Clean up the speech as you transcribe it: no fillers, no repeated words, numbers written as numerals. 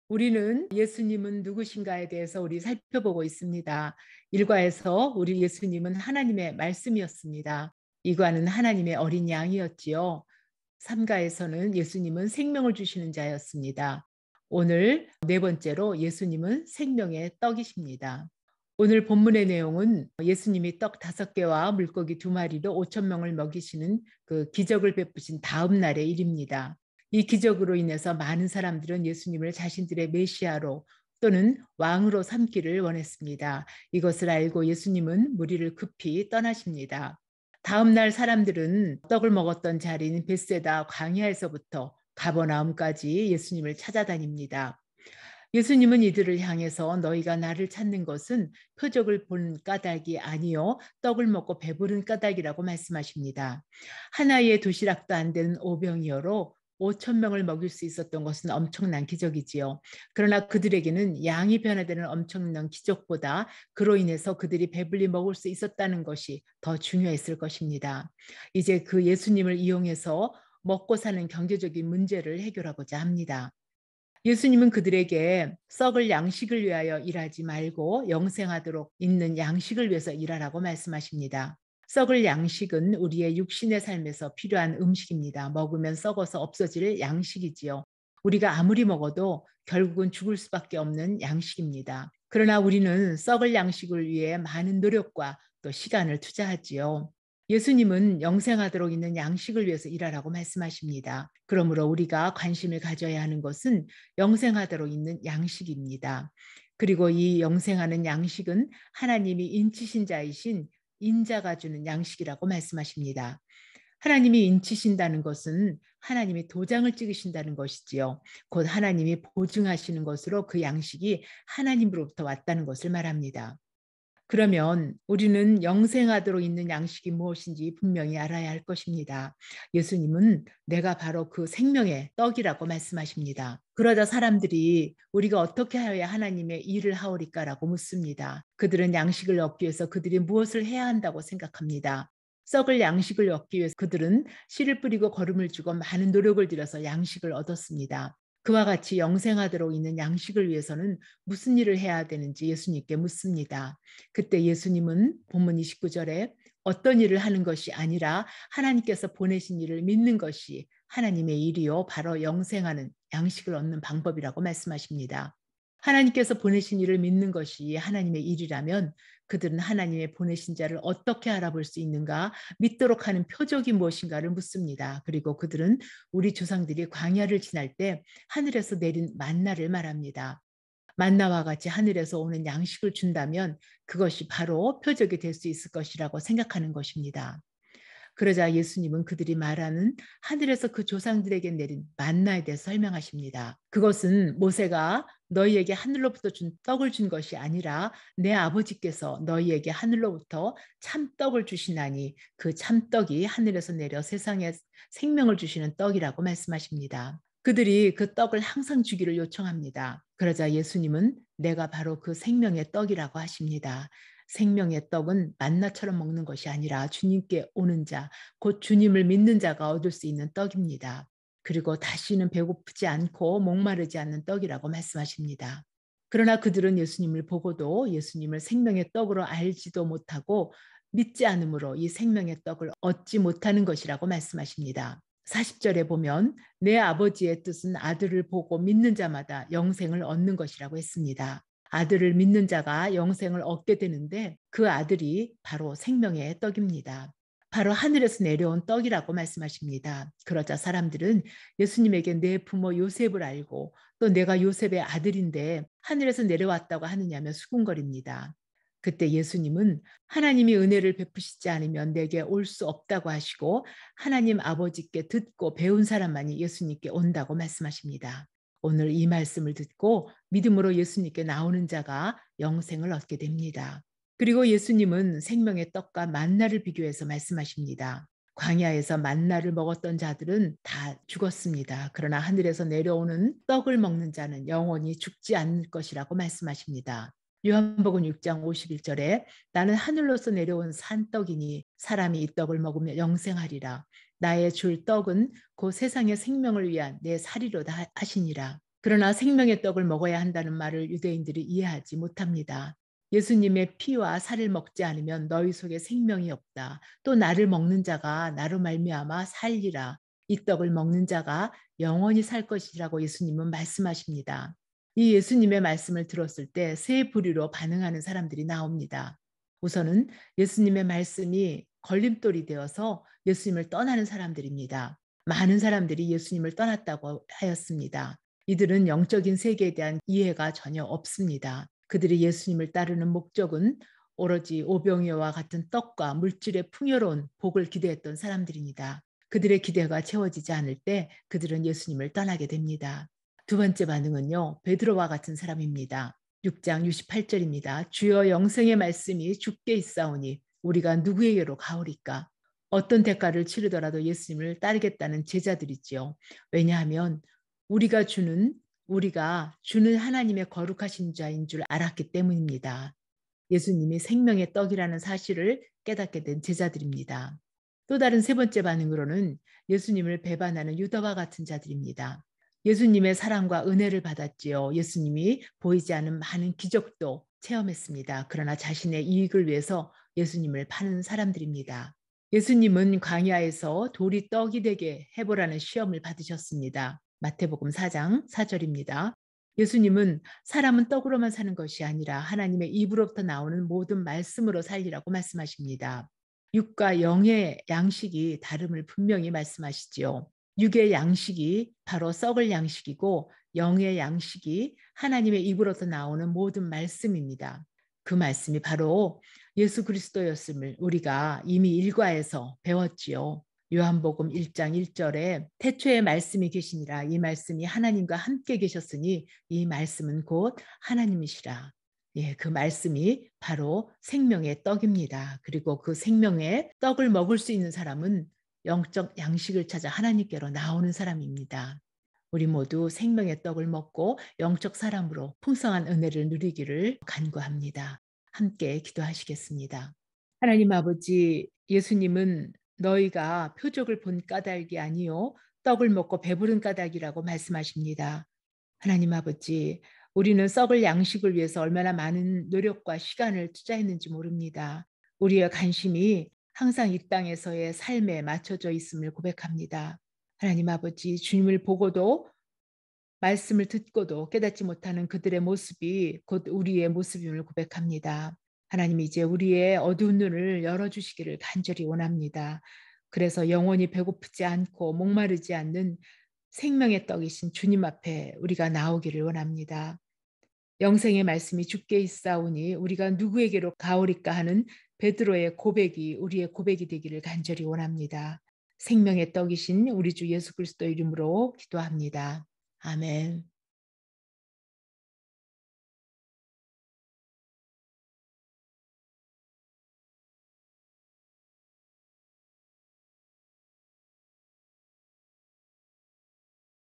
우리는 예수님은 누구신가에 대해서 우리 살펴보고 있습니다. 1과에서 우리 예수님은 하나님의 말씀이었습니다. 2과는 하나님의 어린 양이었지요. 3과에서는 예수님은 생명을 주시는 자였습니다. 오늘 네 번째로 예수님은 생명의 떡이십니다. 오늘 본문의 내용은 예수님이 떡 5개와 물고기 2마리로 5천 명을 먹이시는 그 기적을 베푸신 다음 날의 일입니다. 이 기적으로 인해서 많은 사람들은 예수님을 자신들의 메시아로 또는 왕으로 삼기를 원했습니다. 이것을 알고 예수님은 무리를 급히 떠나십니다. 다음 날 사람들은 떡을 먹었던 자리인 벳세다 광야에서부터 가버나움까지 예수님을 찾아다닙니다. 예수님은 이들을 향해서 너희가 나를 찾는 것은 표적을 본 까닭이 아니요 떡을 먹고 배부른 까닭이라고 말씀하십니다. 하나의 도시락도 안 되는 오병이어로 5천 명을 먹일 수 있었던 것은 엄청난 기적이지요. 그러나 그들에게는 양이 변화되는 엄청난 기적보다 그로 인해서 그들이 배불리 먹을 수 있었다는 것이 더 중요했을 것입니다. 이제 그 예수님을 이용해서 먹고 사는 경제적인 문제를 해결하고자 합니다. 예수님은 그들에게 썩을 양식을 위하여 일하지 말고 영생하도록 있는 양식을 위해서 일하라고 말씀하십니다. 썩을 양식은 우리의 육신의 삶에서 필요한 음식입니다. 먹으면 썩어서 없어질 양식이지요. 우리가 아무리 먹어도 결국은 죽을 수밖에 없는 양식입니다. 그러나 우리는 썩을 양식을 위해 많은 노력과 또 시간을 투자하지요. 예수님은 영생하도록 있는 양식을 위해서 일하라고 말씀하십니다. 그러므로 우리가 관심을 가져야 하는 것은 영생하도록 있는 양식입니다. 그리고 이 영생하는 양식은 하나님이 인치신 자이신 인자가 주는 양식이라고 말씀하십니다. 하나님이 인치신다는 것은 하나님이 도장을 찍으신다는 것이지요. 곧 하나님이 보증하시는 것으로 그 양식이 하나님으로부터 왔다는 것을 말합니다. 그러면 우리는 영생하도록 있는 양식이 무엇인지 분명히 알아야 할 것입니다. 예수님은 내가 바로 그 생명의 떡이라고 말씀하십니다. 그러자 사람들이 우리가 어떻게 하여야 하나님의 일을 하오리까라고 묻습니다. 그들은 양식을 얻기 위해서 그들이 무엇을 해야 한다고 생각합니다. 썩을 양식을 얻기 위해서 그들은 씨를 뿌리고 거름을 주고 많은 노력을 들여서 양식을 얻었습니다. 그와 같이 영생하도록 있는 양식을 위해서는 무슨 일을 해야 되는지 예수님께 묻습니다. 그때 예수님은 본문 29절에 어떤 일을 하는 것이 아니라 하나님께서 보내신 일을 믿는 것이 하나님의 일이요 바로 영생하는 양식을 얻는 방법이라고 말씀하십니다. 하나님께서 보내신 일을 믿는 것이 하나님의 일이라면 그들은 하나님의 보내신 자를 어떻게 알아볼 수 있는가, 믿도록 하는 표적이 무엇인가를 묻습니다. 그리고 그들은 우리 조상들이 광야를 지날 때 하늘에서 내린 만나를 말합니다. 만나와 같이 하늘에서 오는 양식을 준다면 그것이 바로 표적이 될 수 있을 것이라고 생각하는 것입니다. 그러자 예수님은 그들이 말하는 하늘에서 그 조상들에게 내린 만나에 대해 설명하십니다. 그것은 모세가 너희에게 하늘로부터 준 떡을 준 것이 아니라 내 아버지께서 너희에게 하늘로부터 참떡을 주시나니 그 참떡이 하늘에서 내려 세상에 생명을 주시는 떡이라고 말씀하십니다. 그들이 그 떡을 항상 주기를 요청합니다. 그러자 예수님은 내가 바로 그 생명의 떡이라고 하십니다. 생명의 떡은 만나처럼 먹는 것이 아니라 주님께 오는 자, 곧 주님을 믿는 자가 얻을 수 있는 떡입니다. 그리고 다시는 배고프지 않고 목마르지 않는 떡이라고 말씀하십니다. 그러나 그들은 예수님을 보고도 예수님을 생명의 떡으로 알지도 못하고 믿지 않으므로 이 생명의 떡을 얻지 못하는 것이라고 말씀하십니다. 40절에 보면 내 아버지의 뜻은 아들을 보고 믿는 자마다 영생을 얻는 것이라고 했습니다. 아들을 믿는 자가 영생을 얻게 되는데 그 아들이 바로 생명의 떡입니다. 바로 하늘에서 내려온 떡이라고 말씀하십니다. 그러자 사람들은 예수님에게 내 부모 요셉을 알고 또 내가 요셉의 아들인데 하늘에서 내려왔다고 하느냐며 수군거립니다. 그때 예수님은 하나님이 은혜를 베푸시지 않으면 내게 올 수 없다고 하시고 하나님 아버지께 듣고 배운 사람만이 예수님께 온다고 말씀하십니다. 오늘 이 말씀을 듣고 믿음으로 예수님께 나오는 자가 영생을 얻게 됩니다. 그리고 예수님은 생명의 떡과 만나를 비교해서 말씀하십니다. 광야에서 만나를 먹었던 자들은 다 죽었습니다. 그러나 하늘에서 내려오는 떡을 먹는 자는 영원히 죽지 않을 것이라고 말씀하십니다. 요한복음 6장 51절에 나는 하늘로서 내려온 산떡이니 사람이 이 떡을 먹으며 영생하리라. 나의 줄 떡은 그 세상의 생명을 위한 내 살이로다 하시니라. 그러나 생명의 떡을 먹어야 한다는 말을 유대인들이 이해하지 못합니다. 예수님의 피와 살을 먹지 않으면 너희 속에 생명이 없다. 또 나를 먹는 자가 나로 말미암아 살리라. 이 떡을 먹는 자가 영원히 살 것이라고 예수님은 말씀하십니다. 이 예수님의 말씀을 들었을 때 세 부류로 반응하는 사람들이 나옵니다. 우선은 예수님의 말씀이 걸림돌이 되어서 예수님을 떠나는 사람들입니다. 많은 사람들이 예수님을 떠났다고 하였습니다. 이들은 영적인 세계에 대한 이해가 전혀 없습니다. 그들이 예수님을 따르는 목적은 오로지 오병이어와 같은 떡과 물질의 풍요로운 복을 기대했던 사람들입니다. 그들의 기대가 채워지지 않을 때 그들은 예수님을 떠나게 됩니다. 두 번째 반응은요, 베드로와 같은 사람입니다. 6장 68절입니다. 주여 영생의 말씀이 주께 있사오니 우리가 누구에게로 가오리까? 어떤 대가를 치르더라도 예수님을 따르겠다는 제자들이지요. 왜냐하면 우리가 주는 하나님의 거룩하신 자인 줄 알았기 때문입니다. 예수님이 생명의 떡이라는 사실을 깨닫게 된 제자들입니다. 또 다른 세 번째 반응으로는 예수님을 배반하는 유다와 같은 자들입니다. 예수님의 사랑과 은혜를 받았지요. 예수님이 보이지 않는 많은 기적도 체험했습니다. 그러나 자신의 이익을 위해서 예수님을 파는 사람들입니다. 예수님은 광야에서 돌이 떡이 되게 해보라는 시험을 받으셨습니다. 마태복음 4장 4절입니다. 예수님은 사람은 떡으로만 사는 것이 아니라 하나님의 입으로부터 나오는 모든 말씀으로 살리라고 말씀하십니다. 육과 영의 양식이 다름을 분명히 말씀하시지요. 육의 양식이 바로 썩을 양식이고 영의 양식이 하나님의 입으로부터 나오는 모든 말씀입니다. 그 말씀이 바로 예수 그리스도였음을 우리가 이미 일과에서 배웠지요. 요한복음 1장 1절에 태초에 말씀이 계시니라. 이 말씀이 하나님과 함께 계셨으니 이 말씀은 곧 하나님이시라. 예, 그 말씀이 바로 생명의 떡입니다. 그리고 그 생명의 떡을 먹을 수 있는 사람은 영적 양식을 찾아 하나님께로 나오는 사람입니다. 우리 모두 생명의 떡을 먹고 영적 사람으로 풍성한 은혜를 누리기를 간구합니다. 함께 기도하시겠습니다. 하나님 아버지, 예수님은 너희가 표적을 본 까닭이 아니요 떡을 먹고 배부른 까닭이라고 말씀하십니다. 하나님 아버지, 우리는 썩을 양식을 위해서 얼마나 많은 노력과 시간을 투자했는지 모릅니다. 우리의 관심이 항상 이 땅에서의 삶에 맞춰져 있음을 고백합니다. 하나님 아버지, 주님을 보고도 말씀을 듣고도 깨닫지 못하는 그들의 모습이 곧 우리의 모습임을 고백합니다. 하나님 이제 우리의 어두운 눈을 열어주시기를 간절히 원합니다. 그래서 영원히 배고프지 않고 목마르지 않는 생명의 떡이신 주님 앞에 우리가 나오기를 원합니다. 영생의 말씀이 주께 있사오니 우리가 누구에게로 가오리까 하는 베드로의 고백이 우리의 고백이 되기를 간절히 원합니다. 생명의 떡이신 우리 주 예수 그리스도 이름으로 기도합니다. 아멘.